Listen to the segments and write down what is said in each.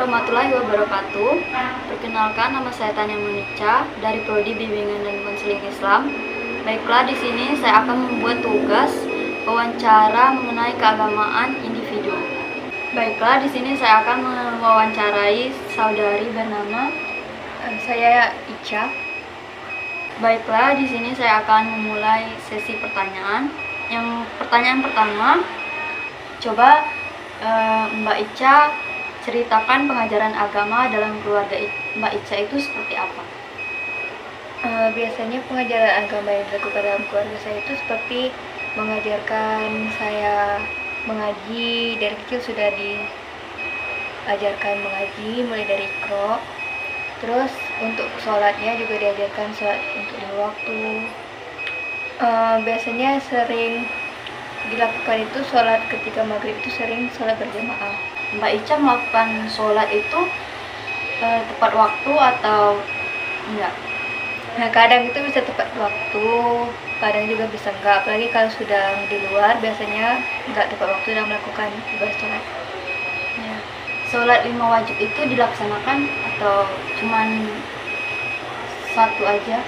warahmatullahi wabarakatuh. Perkenalkan, nama saya Tania Monica dari Prodi Bimbingan dan Konseling Islam. Baiklah, di sini saya akan membuat tugas wawancara mengenai keagamaan individu. Baiklah, di sini saya akan mewawancarai saudari bernama saya Ica. Baiklah, di sini saya akan memulai sesi pertanyaan. Yang pertanyaan pertama, coba Mbak Ica ceritakan pengajaran agama dalam keluarga Mbak Ica itu seperti apa? Biasanya pengajaran agama yang dilakukan dalam keluarga saya itu seperti mengajarkan saya mengaji. Dari kecil sudah diajarkan mengaji, mulai dari Iqra. Terus untuk sholatnya juga diajarkan sholat untuk lima waktu. Biasanya sering dilakukan itu sholat ketika maghrib itu sering sholat berjamaah. Mbak Ica melakukan sholat itu tepat waktu atau enggak? Nah, kadang itu bisa tepat waktu, kadang juga bisa enggak. Apalagi kalau sudah di luar, biasanya enggak tepat waktu dalam melakukan ibadah sholat. Ya. Sholat 5 wajib itu dilaksanakan atau cuman satu aja?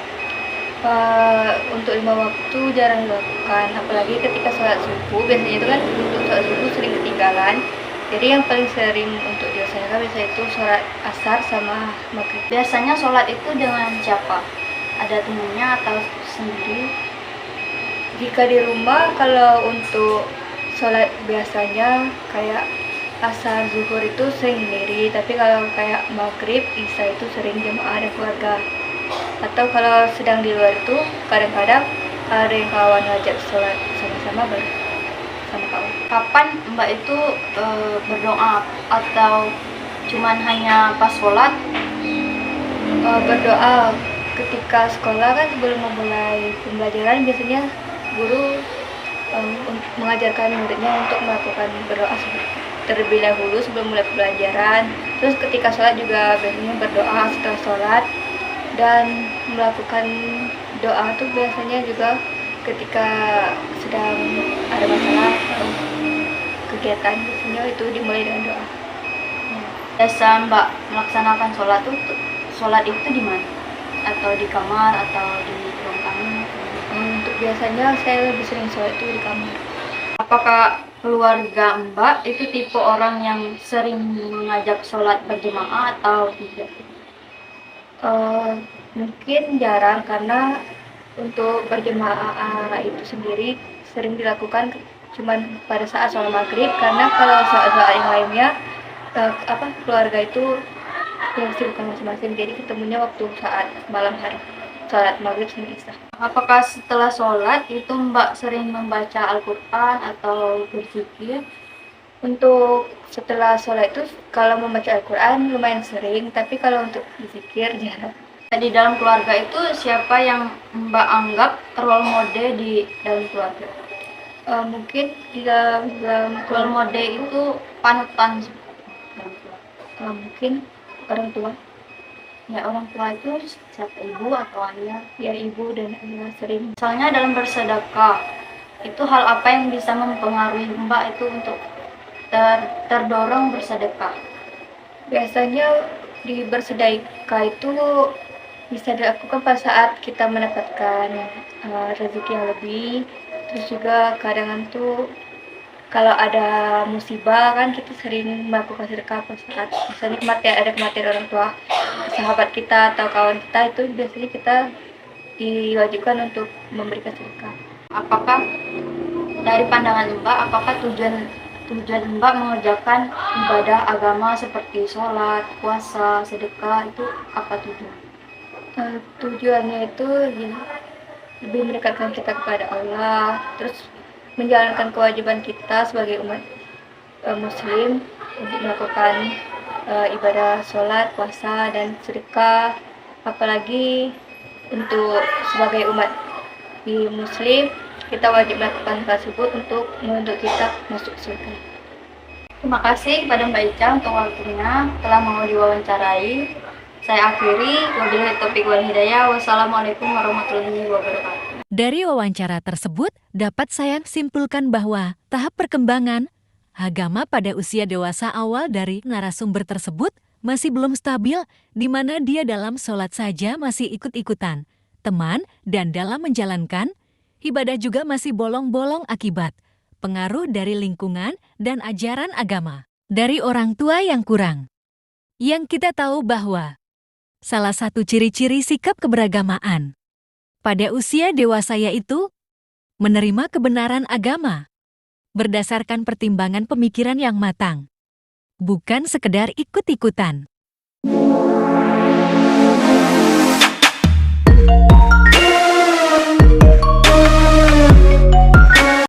Untuk 5 waktu jarang dilakukan, apalagi ketika sholat subuh. Biasanya itu kan untuk sholat subuh sering ketinggalan. Jadi yang paling sering untuk dilaksanakan biasanya itu sholat asar sama maghrib. Biasanya sholat itu dengan siapa? Ada temannya atau sendiri? Jika di rumah, kalau untuk sholat biasanya kayak asar zuhur itu sering sendiri, tapi kalau kayak maghrib isya itu sering jamaah dan keluarga. Atau kalau sedang di luar itu kadang-kadang ada yang kawan ngajak sholat sama-sama baru sama kawan. Kapan Mbak itu berdoa atau cuman hanya pas sholat? Berdoa ketika sekolah kan, sebelum memulai pembelajaran biasanya guru mengajarkan muridnya untuk melakukan berdoa terlebih dahulu sebelum mulai pembelajaran. Terus ketika sholat juga biasanya berdoa setelah sholat, dan melakukan doa itu biasanya juga ketika sedang ada masalah atau kegiatan, biasanya itu dimulai dengan doa. Biasa Mbak melaksanakan sholat itu di mana? Atau di kamar atau di ruang tamu? Untuk biasanya saya lebih sering sholat itu di kamar. Apakah keluarga Mbak itu tipe orang yang sering mengajak sholat berjamaah atau tidak? Mungkin jarang, karena untuk berjamaah itu sendiri sering dilakukan cuman pada saat sholat maghrib, karena kalau sholat yang lainnya keluarga itu yang sibuk masing-masing, jadi ketemunya waktu saat malam hari sholat maghrib sama isya. Apakah setelah sholat itu Mbak sering membaca Al-Quran atau berzikir? Untuk setelah sholat itu kalau membaca Al-Quran lumayan sering, tapi kalau untuk berzikir jarang. Di dalam keluarga itu siapa yang Mbak anggap role model di dalam keluarga? Mungkin di dalam Role model itu panutan. Mungkin orang tua. Ya, orang tua itu siapa, ibu atau ayah? Ya, ibu dan ayah sering. Misalnya dalam bersedekah, itu hal apa yang bisa mempengaruhi Mbak itu untuk terdorong bersedekah? Biasanya di bersedekah itu bisa dilakukan pada saat kita mendapatkan rezeki yang lebih. Terus juga kadang tuh kalau ada musibah kan kita sering melakukan sedekah pada saat misalnya ada kematian orang tua, sahabat kita atau kawan kita, itu biasanya kita diwajibkan untuk memberikan sedekah. Apakah dari pandangan Mbak, apakah tujuan Mbak mengerjakan ibadah agama seperti sholat, puasa, sedekah itu apa tujuan? Tujuannya itu ya, lebih mendekatkan kita kepada Allah, terus menjalankan kewajiban kita sebagai umat muslim untuk melakukan ibadah sholat, puasa, dan sedekah. Apalagi untuk sebagai umat muslim, kita wajib melakukan tersebut untuk menuntut kita masuk surga. Terima kasih kepada Mbak Ica untuk waktunya telah mau diwawancarai. Saya akhiri, wabillahi taufiq wal hidayah. Wassalamualaikum warahmatullahi wabarakatuh. Dari wawancara tersebut, dapat saya simpulkan bahwa tahap perkembangan agama pada usia dewasa awal dari narasumber tersebut masih belum stabil, di mana dia dalam sholat saja masih ikut-ikutan, teman, dan dalam menjalankan, ibadah juga masih bolong-bolong akibat pengaruh dari lingkungan dan ajaran agama, dari orang tua yang kurang. Yang kita tahu bahwa salah satu ciri-ciri sikap keberagamaan pada usia dewasa yaitu menerima kebenaran agama berdasarkan pertimbangan pemikiran yang matang, bukan sekedar ikut-ikutan.